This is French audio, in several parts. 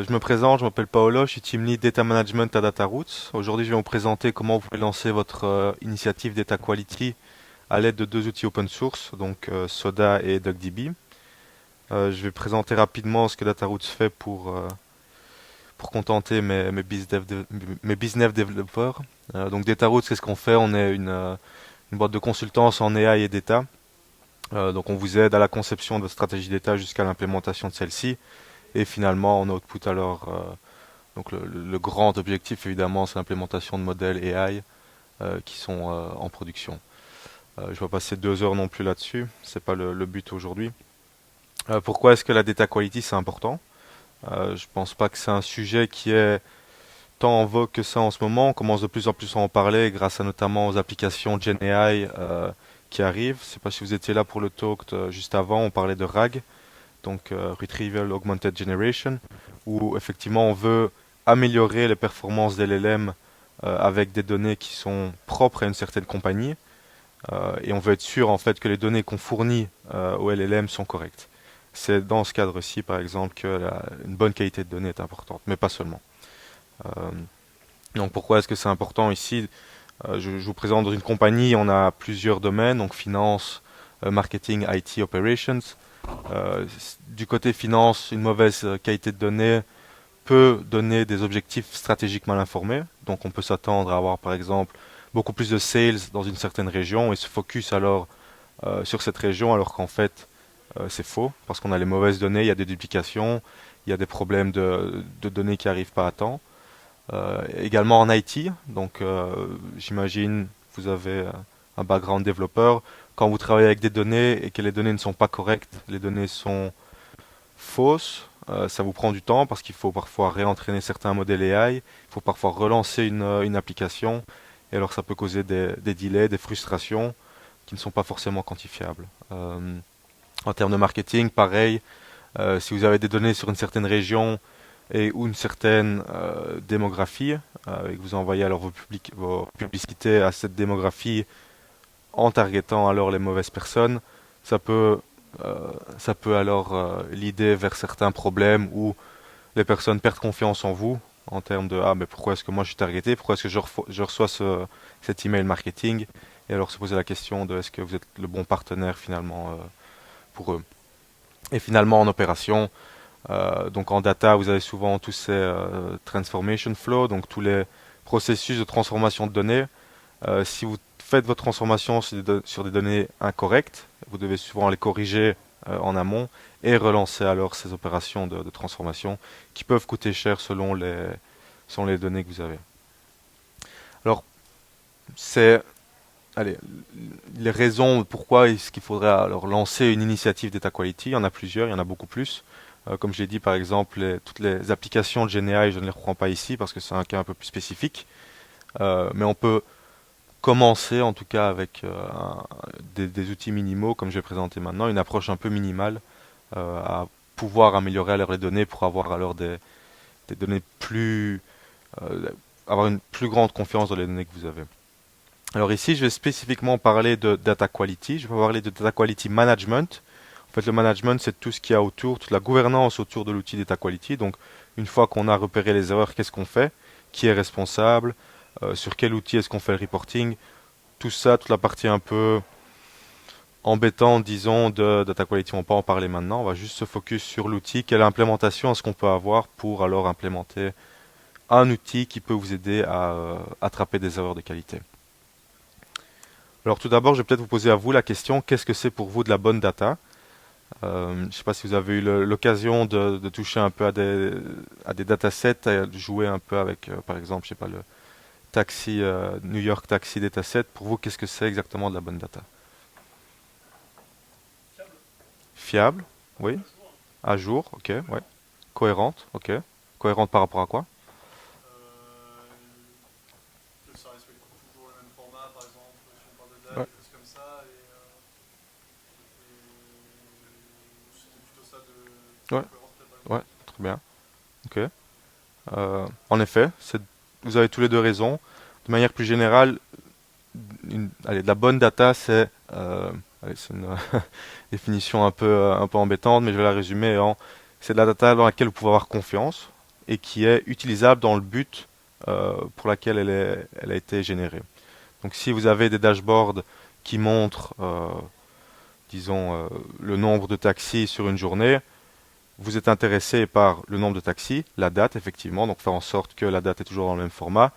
Je me présente, je m'appelle Paolo, je suis Team Lead Data Management à DataRoots. Aujourd'hui, je vais vous présenter comment vous pouvez lancer votre initiative Data Quality à l'aide de deux outils open source, donc Soda et DuckDB. Je vais présenter rapidement ce que DataRoots fait pour contenter mes business développeurs. Donc DataRoots, qu'est-ce qu'on fait? On est une boîte de consultance en AI et data. Donc on vous aide à la conception de votre stratégie data jusqu'à l'implémentation de celle-ci. Et finalement, on output alors donc le grand objectif, évidemment, c'est l'implémentation de modèles AI qui sont en production. Je vais pas passer 2 heures non plus là-dessus, c'est pas le but aujourd'hui. Pourquoi est-ce que la data quality c'est important? Je pense pas que c'est un sujet qui est tant en vogue que ça en ce moment. On commence de plus en plus à en parler grâce à notamment aux applications GenAI qui arrivent. Je sais pas si vous étiez là pour le talk juste avant, on parlait de RAG, donc Retrieval Augmented Generation, où effectivement on veut améliorer les performances d'LLM avec des données qui sont propres à une certaine compagnie, et on veut être sûr en fait que les données qu'on fournit au LLM sont correctes. C'est dans ce cadre-ci, par exemple, que une bonne qualité de données est importante, mais pas seulement. Euh, donc pourquoi est-ce que c'est important ici? Je vous présente dans une compagnie, on a plusieurs domaines, donc finance, marketing, IT, operations. Du côté finance, une mauvaise qualité de données peut donner des objectifs stratégiques mal informés. Donc on peut s'attendre à avoir par exemple beaucoup plus de sales dans une certaine région et se focus alors sur cette région alors qu'en fait c'est faux parce qu'on a les mauvaises données, il y a des duplications, il y a des problèmes de données qui arrivent pas à temps. Également en IT, donc j'imagine vous avez un background développeur. Quand vous travaillez avec des données et que les données ne sont pas correctes, les données sont fausses, ça vous prend du temps parce qu'il faut parfois réentraîner certains modèles AI, il faut parfois relancer une application, et alors ça peut causer des delays, des frustrations qui ne sont pas forcément quantifiables. En termes de marketing, pareil, si vous avez des données sur une certaine région et ou une certaine démographie, et que vous envoyez alors vos publicités à cette démographie en targetant alors les mauvaises personnes, ça peut, ça peut alors l'idée vers certains problèmes où les personnes perdent confiance en vous en termes de ah mais pourquoi est-ce que moi je suis targeté, pourquoi est-ce que je reçois cet email marketing, et alors se poser la question de est-ce que vous êtes le bon partenaire finalement pour eux. Et finalement en opération, donc en data vous avez souvent tous ces transformation flow, donc tous les processus de transformation de données. Si vous faites votre transformation sur des données incorrectes, vous devez souvent les corriger en amont et relancer alors ces opérations de transformation qui peuvent coûter cher selon les données que vous avez. Alors, c'est allez, les raisons pourquoi est-ce qu'il faudrait alors lancer une initiative Data Quality, il y en a plusieurs, il y en a beaucoup plus. Comme je l'ai dit, par exemple, toutes les applications de GenAI, je ne les reprends pas ici parce que c'est un cas un peu plus spécifique. Mais on peut commencer en tout cas avec des outils minimaux comme je vais présenter maintenant, une approche un peu minimale à pouvoir améliorer alors les données pour avoir alors des données plus avoir une plus grande confiance dans les données que vous avez. Alors ici, je vais spécifiquement parler de data quality. Je vais parler de data quality management. En fait, le management, c'est tout ce qu'il y a autour, toute la gouvernance autour de l'outil data quality. Donc, une fois qu'on a repéré les erreurs, qu'est-ce qu'on fait? Qui est responsable? Sur quel outil est-ce qu'on fait le reporting? Tout ça, toute la partie un peu embêtante, disons, de data quality, on va pas en parler maintenant. On va juste se focus sur l'outil, quelle implémentation est-ce qu'on peut avoir pour alors implémenter un outil qui peut vous aider à attraper des erreurs de qualité. Alors tout d'abord, je vais peut-être vous poser à vous la question, qu'est-ce que c'est pour vous de la bonne data? Je ne sais pas si vous avez eu l'occasion de toucher un peu à des datasets, à jouer un peu avec, par exemple, je sais pas, le taxi, New York Taxi Dataset. Pour vous, qu'est-ce que c'est exactement de la bonne data? Fiable, oui. À jour, ok, ouais. Cohérente, ok. Cohérente par rapport à quoi? Ouais, ouais, ouais, très bien. Ok. En effet, vous avez tous les deux raison. De manière plus générale, allez, de la bonne data, c'est une définition un peu embêtante, mais je vais la résumer c'est de la data dans laquelle vous pouvez avoir confiance. et qui est utilisable dans le but pour laquelle elle a été générée. Donc si vous avez des dashboards qui montrent, disons, le nombre de taxis sur une journée, vous êtes intéressé par le nombre de taxis, la date effectivement, donc faire en sorte que la date est toujours dans le même format,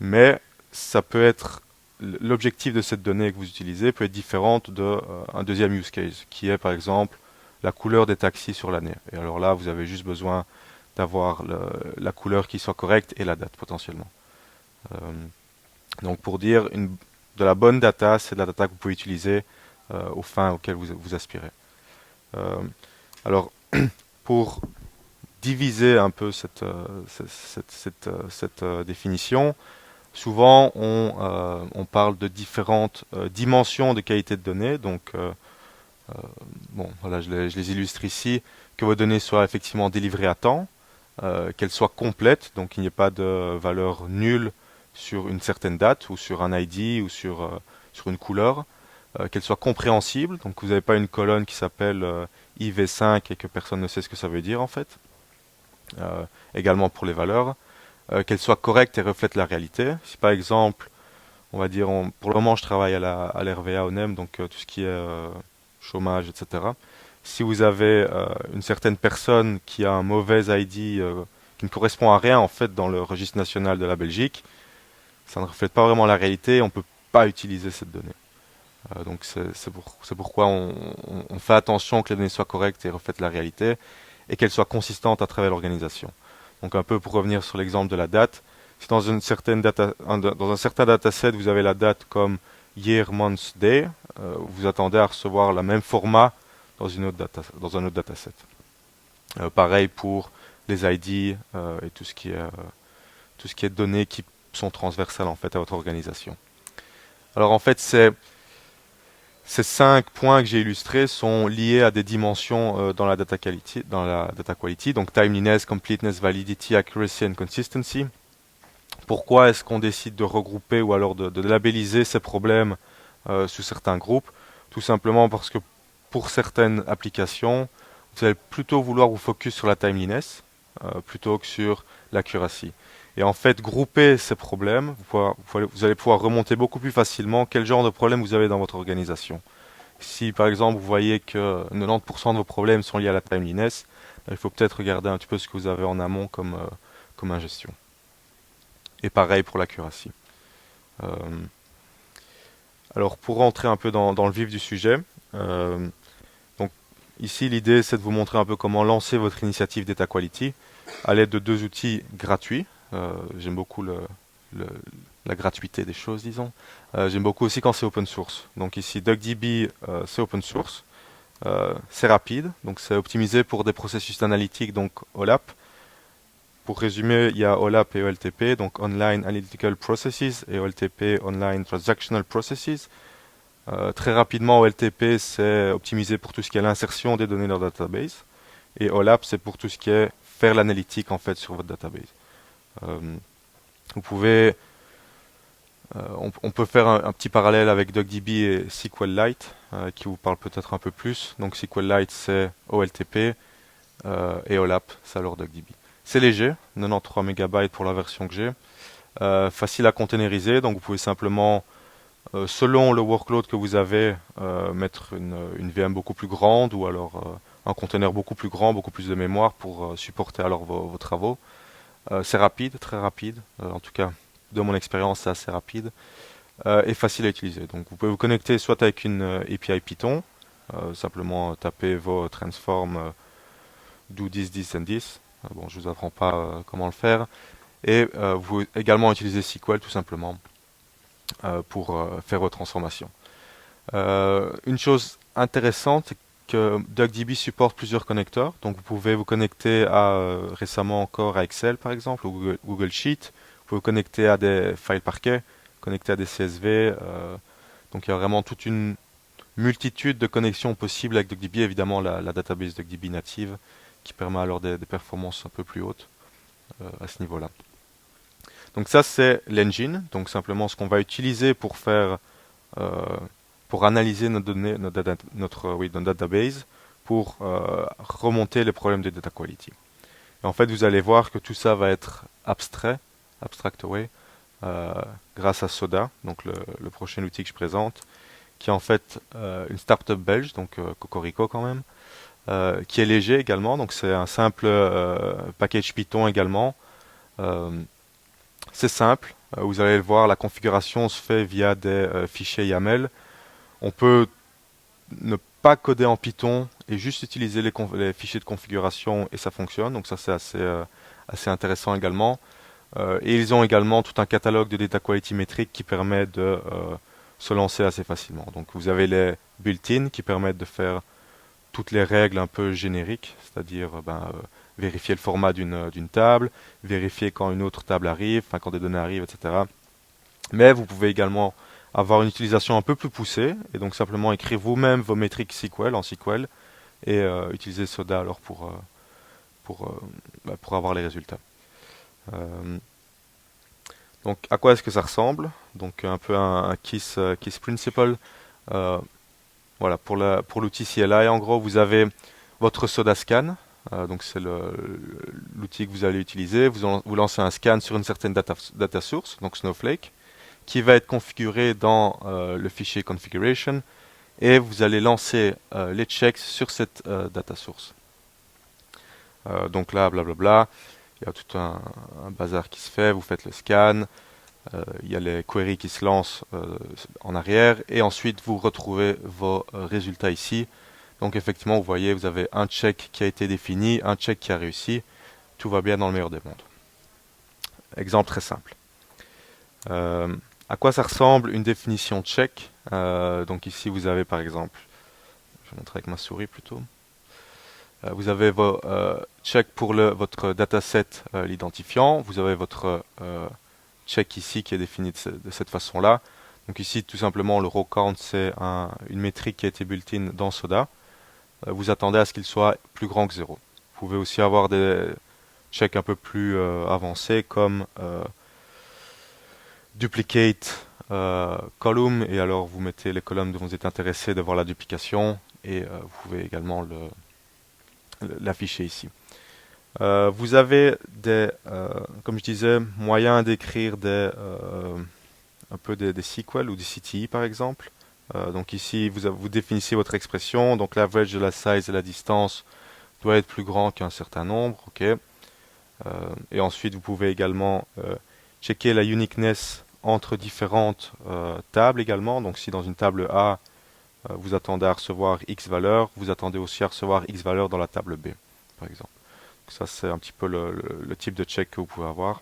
mais ça peut être l'objectif de cette donnée que vous utilisez peut être différente d'un deuxième use case, qui est par exemple la couleur des taxis sur l'année. Et alors là, vous avez juste besoin d'avoir la couleur qui soit correcte et la date potentiellement. Euh, donc pour dire de la bonne data, c'est de la data que vous pouvez utiliser aux fins auxquelles vous aspirez. Euh, alors pour diviser un peu cette définition, souvent on parle de différentes dimensions de qualité de données. Donc bon, voilà, je les illustre ici. Que vos données soient effectivement délivrées à temps, qu'elles soient complètes, donc qu'il n'y ait pas de valeur nulle sur une certaine date ou sur un ID ou sur une couleur, qu'elles soient compréhensibles, donc que vous n'avez pas une colonne qui s'appelle IV5 et que personne ne sait ce que ça veut dire en fait. Également pour les valeurs, qu'elles soient correctes et reflètent la réalité. Si par exemple, on va dire, pour le moment je travaille à l'RVA au NEM, donc tout ce qui est chômage, etc. Si vous avez une certaine personne qui a un mauvais ID qui ne correspond à rien en fait dans le registre national de la Belgique, ça ne reflète pas vraiment la réalité et on ne peut pas utiliser cette donnée. Donc c'est pourquoi on fait attention que les données soient correctes et reflètent la réalité et qu'elles soient consistantes à travers l'organisation. Donc un peu pour revenir sur l'exemple de la date, si dans une certaine dans un certain dataset vous avez la date comme year, month, day, vous attendez à recevoir le même format dans dans un autre dataset. Pareil pour les ID et tout ce qui est données qui sont transversales en fait à votre organisation. Alors en fait ces 5 points que j'ai illustrés sont liés à des dimensions dans la data quality, donc timeliness, completeness, validity, accuracy and consistency. Pourquoi est-ce qu'on décide de regrouper ou alors de labelliser ces problèmes sous certains groupes? Tout simplement parce que pour certaines applications, vous allez plutôt vouloir vous focus sur la timeliness plutôt que sur l'accuracy. Et en fait, grouper ces problèmes, vous allez pouvoir remonter beaucoup plus facilement quel genre de problème vous avez dans votre organisation. Si par exemple vous voyez que 90% de vos problèmes sont liés à la timeliness, il faut peut-être regarder un petit peu ce que vous avez en amont comme ingestion. Et pareil pour l'accuracy. Euh, alors pour rentrer un peu dans le vif du sujet, donc ici l'idée c'est de vous montrer un peu comment lancer votre initiative Data Quality à l'aide de 2 outils gratuits. J'aime beaucoup la gratuité des choses, disons. J'aime beaucoup aussi quand c'est open source. Donc ici DuckDB c'est open source, c'est rapide, donc c'est optimisé pour des processus analytiques, donc OLAP. Pour résumer, il y a OLAP et OLTP, donc Online Analytical Processes, et OLTP, Online Transactional Processes. Très rapidement, OLTP, c'est optimisé pour tout ce qui est l'insertion des données dans le database. Et OLAP, c'est pour tout ce qui est faire l'analytique en fait sur votre database. Vous pouvez, on peut faire un petit parallèle avec DuckDB et SQLite, qui vous parle peut-être un peu plus. Donc SQLite, c'est OLTP, et OLAP, c'est alors DuckDB. C'est léger, 93 MB pour la version que j'ai. Facile à containeriser, donc vous pouvez simplement, selon le workload que vous avez, mettre une VM beaucoup plus grande ou alors un container beaucoup plus grand, beaucoup plus de mémoire pour supporter alors vos travaux. C'est rapide, très rapide, en tout cas de mon expérience c'est assez rapide et facile à utiliser. Donc vous pouvez vous connecter soit avec une API Python, simplement taper vos transforms do this, this and this. Bon, je vous apprends pas comment le faire. Et vous également utiliser SQL tout simplement pour faire vos transformations. Une chose intéressante, c'est que DuckDB supporte plusieurs connecteurs. Donc vous pouvez vous connecter récemment encore à Excel par exemple, ou Google Sheet. Vous pouvez vous connecter à des files parquet, connecter à des CSV. Donc il y a vraiment toute une multitude de connexions possibles avec DuckDB. Évidemment la database DuckDB native qui permet alors des performances un peu plus hautes à ce niveau-là. Donc ça c'est l'engine, donc simplement ce qu'on va utiliser pour faire, pour analyser nos données, notre database, pour remonter les problèmes de data quality. Et en fait, vous allez voir que tout ça va être abstrait, abstract away, euh, grâce à Soda, donc le prochain outil que je présente, qui est en fait une startup belge, donc Cocorico quand même, qui est léger également, donc c'est un simple package Python également. Euh, c'est simple, vous allez le voir, la configuration se fait via des fichiers YAML. On peut ne pas coder en Python et juste utiliser les fichiers de configuration et ça fonctionne, donc ça c'est assez intéressant également. Et ils ont également tout un catalogue de data quality métriques qui permet de se lancer assez facilement. Donc vous avez les built-in qui permettent de faire toutes les règles un peu génériques, c'est-à-dire vérifier le format d'une table, vérifier quand une autre table arrive, enfin quand des données arrivent, etc. Mais vous pouvez également avoir une utilisation un peu plus poussée et donc simplement écrire vous-même vos métriques SQL en SQL et utiliser Soda alors pour, pour avoir les résultats. Euh, donc à quoi est-ce que ça ressemble? Donc un peu un KISS principle. Euh, Voilà, pour l'outil CLI, en gros, vous avez votre Soda Scan. Donc c'est l'outil que vous allez utiliser. Vous lancez un scan sur une certaine data source, donc Snowflake, qui va être configuré dans le fichier configuration. Et vous allez lancer les checks sur cette data source. Donc là, blablabla, il y a tout un bazar qui se fait. Vous faites le scan. Il y a les queries qui se lancent en arrière et ensuite vous retrouvez vos résultats ici. Donc effectivement, vous voyez, vous avez un check qui a été défini, un check qui a réussi. Tout va bien dans le meilleur des mondes. Exemple très simple. Euh, à quoi ça ressemble une définition check? Donc ici, vous avez par exemple, je vais montrer avec ma souris plutôt. Vous avez vos checks pour votre dataset, l'identifiant. Vous avez votre check ici qui est défini de cette façon-là. Donc ici, tout simplement, le row count, c'est une métrique qui a été built-in dans Soda. Vous attendez à ce qu'il soit plus grand que 0. Vous pouvez aussi avoir des checks un peu plus avancés comme duplicate column, et alors vous mettez les colonnes dont vous êtes intéressé de voir la duplication, et vous pouvez également l'afficher ici. Vous avez comme je disais, moyens d'écrire un peu des SQL ou des CTI par exemple. Donc ici, vous définissez votre expression. Donc l'average de la size et la distance doit être plus grand qu'un certain nombre. Ok. Et ensuite, vous pouvez également checker la uniqueness entre différentes tables également. Donc si dans une table A, vous attendez à recevoir X valeur, vous attendez aussi à recevoir X valeur dans la table B, par exemple. Ça, c'est un petit peu le type de check que vous pouvez avoir.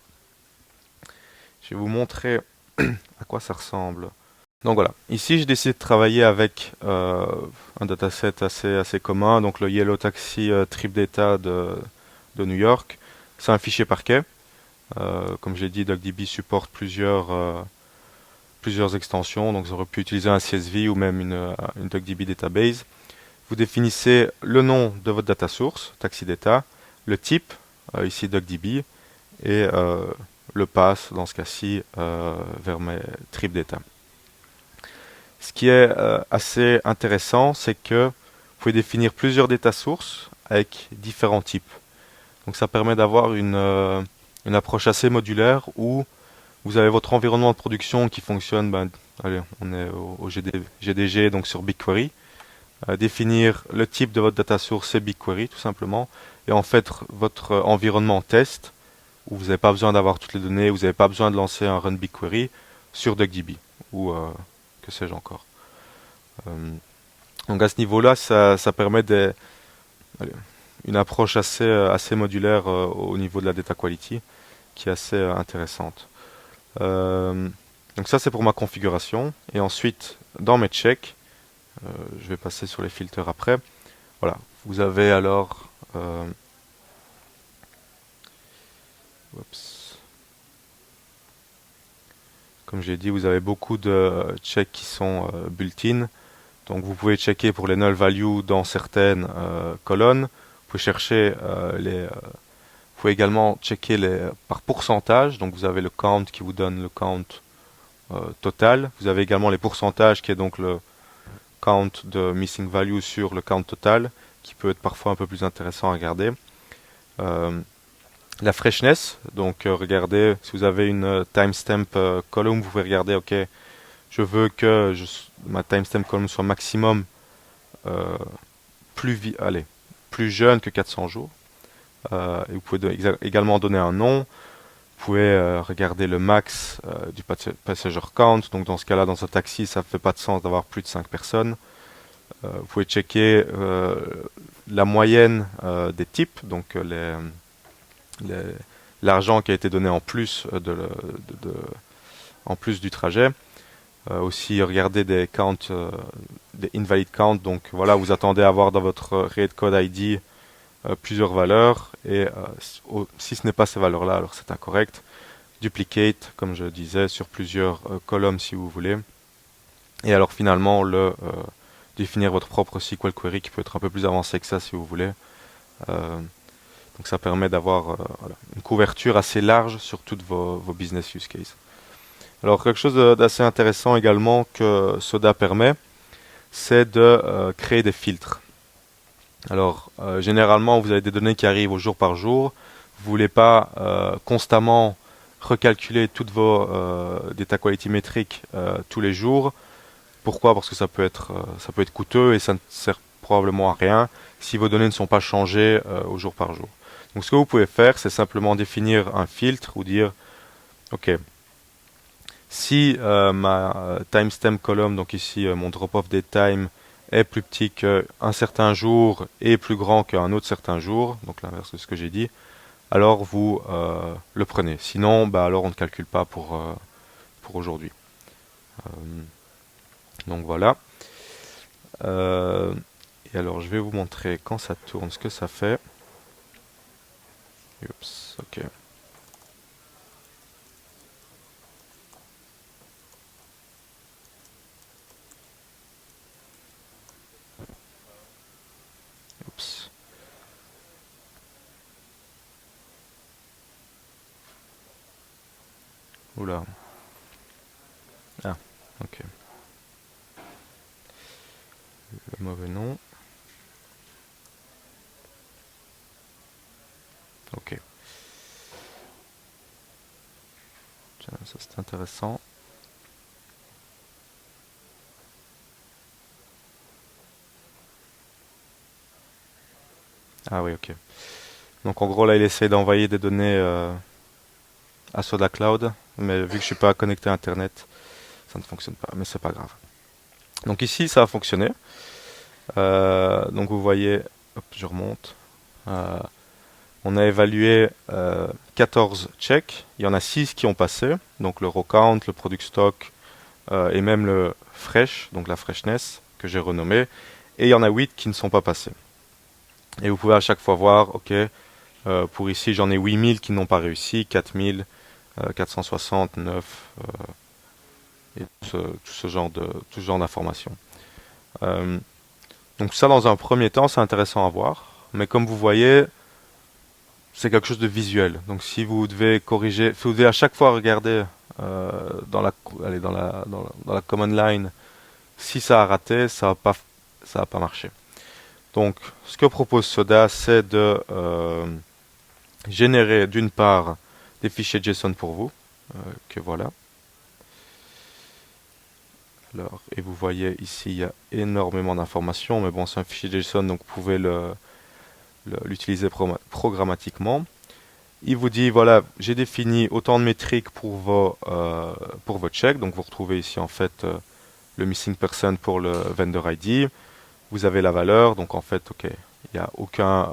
Je vais vous montrer à quoi ça ressemble. Donc voilà, ici j'ai décidé de travailler avec un dataset assez commun, donc le Yellow Taxi Trip Data de New York. C'est un fichier parquet. Comme je l'ai dit, DuckDB supporte plusieurs extensions, donc vous aurez pu utiliser un CSV ou même une DuckDB database. Vous définissez le nom de votre data source, Taxi Data, le type, ici DuckDB, et le pass, dans ce cas-ci, vers mes trip data. Ce qui est assez intéressant, c'est que vous pouvez définir plusieurs data sources avec différents types. Donc ça permet d'avoir une approche assez modulaire où vous avez votre environnement de production qui fonctionne, allez, on est au GDG, donc sur BigQuery. Définir le type de votre data source, c'est BigQuery tout simplement. Et en fait, votre environnement test, où vous n'avez pas besoin d'avoir toutes les données, vous n'avez pas besoin de lancer un run BigQuery sur DuckDB, ou que sais-je encore. Donc à ce niveau-là, ça permet une approche assez modulaire au niveau de la data quality, qui est assez intéressante. Donc ça, c'est pour ma configuration. Et ensuite, dans mes checks, je vais passer sur les filtres après. Voilà, vous avez alors comme j'ai dit, vous avez beaucoup de checks qui sont built-in. Donc vous pouvez checker pour les null values dans certaines colonnes. Vous pouvez chercher vous pouvez également checker par pourcentage. Donc vous avez le count qui vous donne le count total. Vous avez également les pourcentages qui est donc le count de missing value sur le count total, qui peut être parfois un peu plus intéressant à regarder. La freshness, donc regardez, si vous avez une timestamp column, vous pouvez regarder, ok, je veux que ma timestamp column soit maximum euh, allez, plus jeune que 400 jours. Et vous pouvez également donner un nom. Vous pouvez regarder le max du passenger count. Donc dans ce cas-là, dans un taxi, ça ne fait pas de sens d'avoir plus de 5 personnes. Vous pouvez checker la moyenne des types, donc l'argent qui a été donné en plus, en plus du trajet. Aussi regarder des counts, des invalid counts. Donc voilà, vous attendez à avoir dans votre rate code ID plusieurs valeurs et si ce n'est pas ces valeurs-là, alors c'est incorrect. Duplicate, comme je disais, sur plusieurs colonnes si vous voulez. Et alors finalement, définir votre propre SQL query qui peut être un peu plus avancé que ça si vous voulez. Donc ça permet d'avoir voilà, une couverture assez large sur toutes vos business use cases. Alors quelque chose d'assez intéressant également que Soda permet, c'est de créer des filtres. Alors généralement vous avez des données qui arrivent au jour par jour. Vous voulez pas constamment recalculer toutes vos data quality métriques tous les jours. Pourquoi? Parce que ça peut être coûteux et ça ne sert probablement à rien si vos données ne sont pas changées au jour par jour. Donc ce que vous pouvez faire, c'est simplement définir un filtre ou dire, ok, si ma timestamp column, donc ici mon drop-off date time, est plus petit qu'un certain jour et plus grand qu'un autre certain jour, donc l'inverse de ce que j'ai dit, alors vous le prenez. Sinon, bah, alors on ne calcule pas pour aujourd'hui. Donc voilà. Et alors je vais vous montrer quand ça tourne ce que ça fait. Oups, ok. Oups. Oula. Ah, ok. Le mauvais nom. Ok. Tiens, ça c'est intéressant. Ah oui, ok. Donc en gros là il essaie d'envoyer des données à Soda Cloud, mais vu que je suis pas connecté à Internet, ça ne fonctionne pas, mais c'est pas grave. Donc ici ça a fonctionné. Donc vous voyez, hop, je remonte. Euh, on a évalué 14 checks. Il y en a 6 qui ont passé. Donc le raw count, le product stock et même le fresh, donc la freshness que j'ai renommé. Et il y en a 8 qui ne sont pas passés. Et vous pouvez à chaque fois voir, ok, pour ici j'en ai 8000 qui n'ont pas réussi, 4000, 469 et tout ce genre d'informations. Euh, donc ça dans un premier temps c'est intéressant à voir. Mais comme vous voyez, c'est quelque chose de visuel. Donc si vous devez corriger, si vous devez à chaque fois regarder allez, dans la command line, si ça a raté, ça va pas marcher. Donc ce que propose Soda, c'est de générer d'une part des fichiers JSON pour vous, que voilà. Alors, et vous voyez ici, il y a énormément d'informations, mais bon, c'est un fichier JSON, donc vous pouvez l'utiliser programmatiquement. Il vous dit, voilà, j'ai défini autant de métriques pour vos checks. Donc vous retrouvez ici en fait le missing person pour le vendor ID. Vous avez la valeur, donc en fait, ok, il n'y a aucun,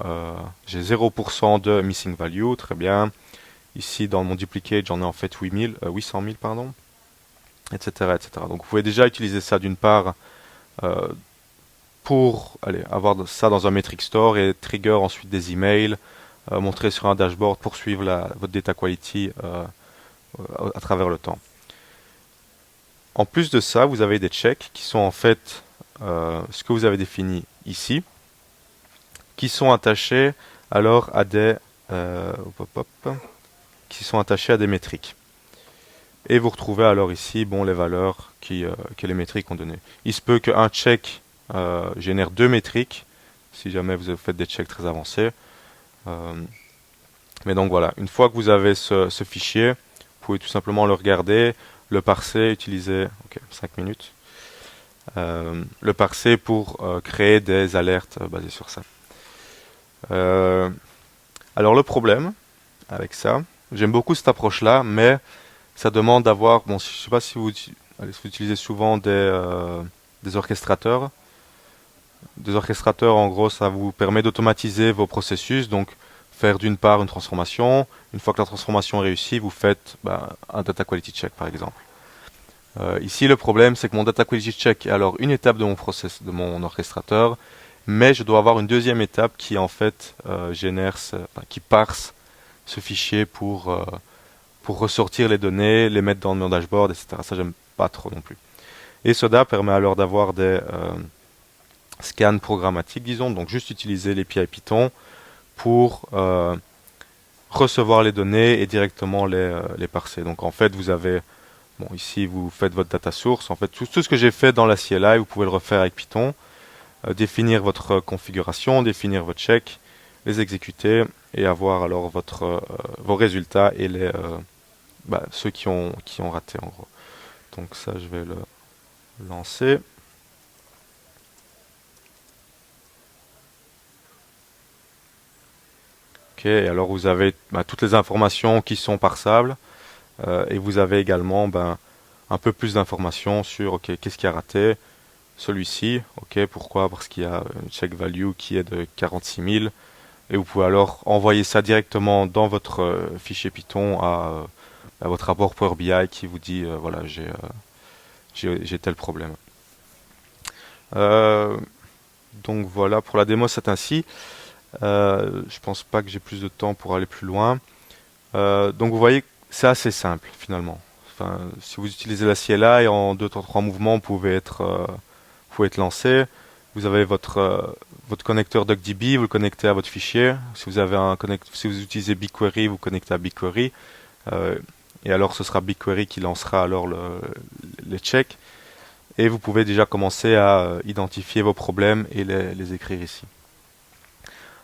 j'ai 0% de missing value, très bien. Ici, dans mon duplicate, j'en ai en fait 800 000, pardon, etc., etc. Donc vous pouvez déjà utiliser ça d'une part pour avoir ça dans un metric store et trigger ensuite des emails, montrer sur un dashboard pour suivre votre data quality à travers le temps. En plus de ça, vous avez des checks qui sont en fait ce que vous avez défini ici, qui sont attachés alors à qui sont attachés à des métriques. Et vous retrouvez alors ici bon, les valeurs que les métriques ont données. Il se peut qu'un check génère deux métriques, si jamais vous faites des checks très avancés. Mais donc voilà, une fois que vous avez ce fichier, vous pouvez tout simplement le regarder, le parser, utiliser, ok, 5 minutes, le parser pour créer des alertes basées sur ça. Alors le problème avec ça, j'aime beaucoup cette approche-là, mais ça demande d'avoir, bon, je sais pas si allez, si vous utilisez souvent des orchestrateurs. Des orchestrateurs, en gros, ça vous permet d'automatiser vos processus, donc faire d'une part une transformation. Une fois que la transformation est réussie, vous faites un data quality check, par exemple. Ici, le problème, c'est que mon data quality check est alors une étape de mon process, de mon orchestrateur, mais je dois avoir une deuxième étape qui en fait qui parse ce fichier pour ressortir les données, les mettre dans mon dashboard, etc. Ça, j'aime pas trop non plus. Et Soda permet alors d'avoir des scans programmatiques, disons, donc juste utiliser l'API Python pour recevoir les données et directement les parser. Donc en fait, vous avez, bon, ici vous faites votre data source. En fait, tout ce que j'ai fait dans la CLI, vous pouvez le refaire avec Python. Définir votre configuration, définir votre check, les exécuter et avoir alors vos résultats et ceux qui ont raté en gros. Donc ça, je vais le lancer. Ok, et alors vous avez toutes les informations qui sont parsables et vous avez également un peu plus d'informations sur ok, qu'est-ce qui a raté. Celui-ci, ok, pourquoi? Parce qu'il y a une check value qui est de 46 000 et vous pouvez alors envoyer ça directement dans votre fichier Python à votre rapport Power BI qui vous dit voilà, j'ai tel problème. Euh, donc voilà, pour la démo c'est ainsi. Je pense pas que j'ai plus de temps pour aller plus loin. Donc vous voyez, c'est assez simple finalement. Enfin, si vous utilisez la CLI en 2-3 mouvements, vous pouvez être lancé. Vous avez votre connecteur DuckDB, vous le connectez à votre fichier. Si vous avez si vous utilisez BigQuery, vous connectez à BigQuery. Et alors ce sera BigQuery qui lancera alors les checks. Et vous pouvez déjà commencer à identifier vos problèmes et les écrire ici.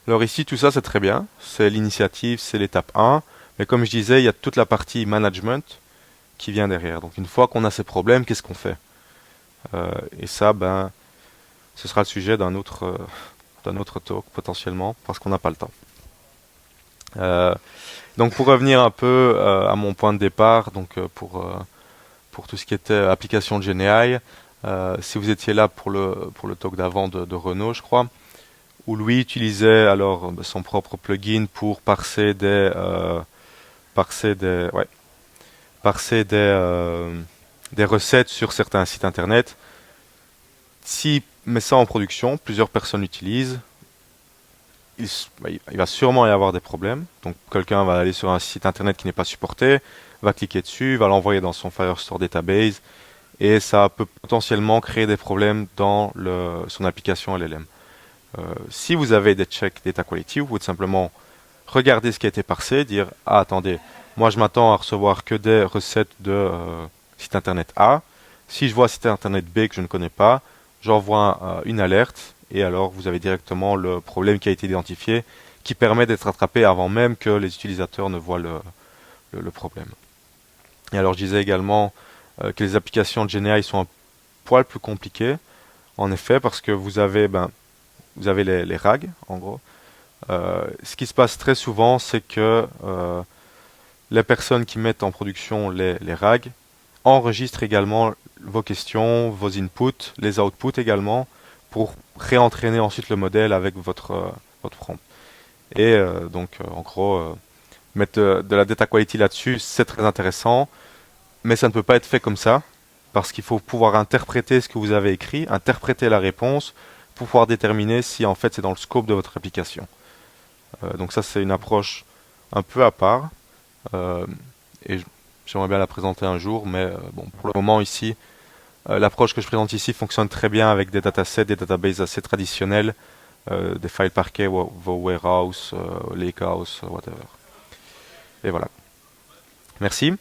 Alors ici, tout ça c'est très bien. C'est l'initiative, c'est l'étape 1. Mais comme je disais, il y a toute la partie management qui vient derrière. Donc une fois qu'on a ces problèmes, qu'est-ce qu'on fait? Et ça, ce sera le sujet d'un autre talk potentiellement, parce qu'on n'a pas le temps. Donc pour revenir un peu à mon point de départ, donc pour tout ce qui était application de GenAI, si vous étiez là pour le talk d'avant de Renaud, je crois, où lui utilisait alors son propre plugin pour parser des recettes sur certains sites internet. S'il met ça en production, plusieurs personnes l'utilisent, il va sûrement y avoir des problèmes. Donc quelqu'un va aller sur un site internet qui n'est pas supporté, va cliquer dessus, va l'envoyer dans son Firestore database, et ça peut potentiellement créer des problèmes dans son application LLM. Si vous avez des checks data quality, vous pouvez tout simplement regarder ce qui a été parsé, dire ah attendez, moi je m'attends à recevoir que des recettes de site internet A. Si je vois site internet B que je ne connais pas, j'envoie une alerte et alors vous avez directement le problème qui a été identifié qui permet d'être rattrapé avant même que les utilisateurs ne voient le problème. Et alors je disais également que les applications de GenAI sont un poil plus compliquées, en effet, parce que vous avez les RAG, en gros. Ce qui se passe très souvent, c'est que les personnes qui mettent en production les RAG enregistrent également vos questions, vos inputs, les outputs également, pour réentraîner ensuite le modèle avec votre prompt. Et en gros, mettre de la data quality là-dessus, c'est très intéressant, mais ça ne peut pas être fait comme ça, parce qu'il faut pouvoir interpréter ce que vous avez écrit, interpréter la réponse, pour pouvoir déterminer si en fait c'est dans le scope de votre application. Donc ça c'est une approche un peu à part, et j'aimerais bien la présenter un jour, mais bon, pour le moment ici, l'approche que je présente ici fonctionne très bien avec des datasets, des databases assez traditionnels, des files parquet, vos warehouse, lakehouse, whatever. Et voilà. Merci.